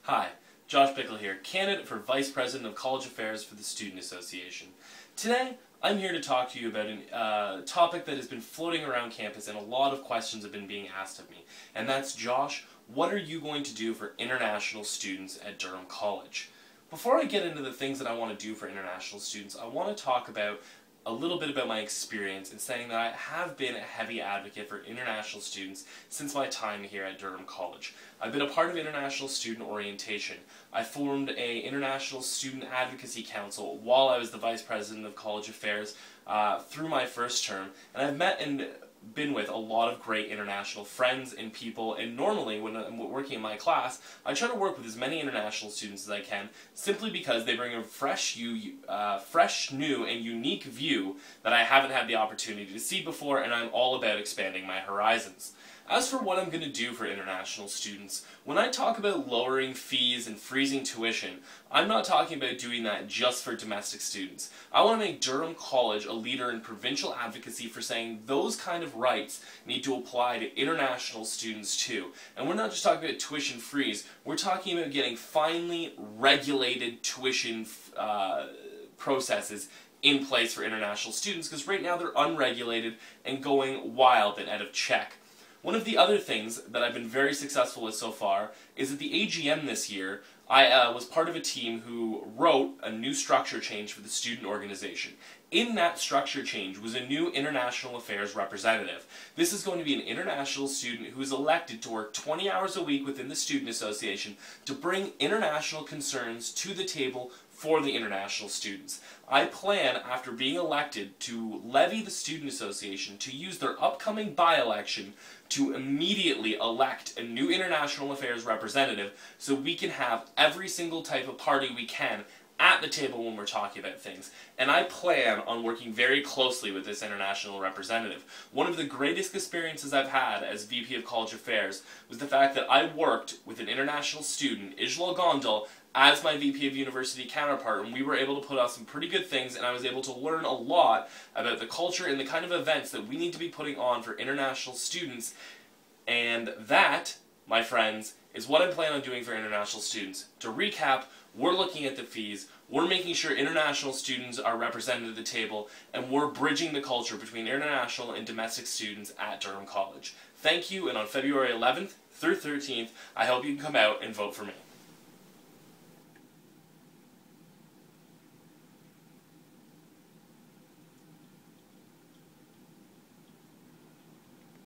Hi, Josh Bickle here, candidate for Vice President of College Affairs for the Student Association. Today, I'm here to talk to you about a topic that has been floating around campus and a lot of questions have been being asked of me. And that's, Josh, what are you going to do for international students at Durham College? Before I get into the things that I want to do for international students, I want to talk about a little bit about my experience in saying that I have been a heavy advocate for international students since my time here at Durham College. I've been a part of International Student Orientation. I formed an International Student Advocacy Council while I was the Vice President of College Affairs through my first term, and I've met and been with a lot of great international friends and people, and normally when I'm working in my class, I try to work with as many international students as I can, simply because they bring a fresh, new, and unique view that I haven't had the opportunity to see before, and I'm all about expanding my horizons. As for what I'm going to do for international students, when I talk about lowering fees and freezing tuition, I'm not talking about doing that just for domestic students. I want to make Durham College a leader in provincial advocacy for saying those kind of rights need to apply to international students too. And we're not just talking about tuition freeze, we're talking about getting finely regulated tuition processes in place for international students, because right now they're unregulated and going wild and out of check. One of the other things that I've been very successful with so far is at the AGM this year, I was part of a team who wrote a new structure change for the student organization. In that structure change was a new international affairs representative. This is going to be an international student who is elected to work 20 hours a week within the student association to bring international concerns to the table for the international students. I plan, after being elected, to levy the student association to use their upcoming by-election to immediately elect a new international affairs representative so we can have every single type of party we can at the table when we're talking about things. And I plan on working very closely with this international representative. One of the greatest experiences I've had as VP of College Affairs was the fact that I worked with an international student, Ijlal Gondal, as my VP of University counterpart, and we were able to put out some pretty good things, and I was able to learn a lot about the culture and the kind of events that we need to be putting on for international students. And that, my friends, is what I plan on doing for international students. To recap, we're looking at the fees, we're making sure international students are represented at the table, and we're bridging the culture between international and domestic students at Durham College. Thank you, and on February 11th through 13th, I hope you can come out and vote for me.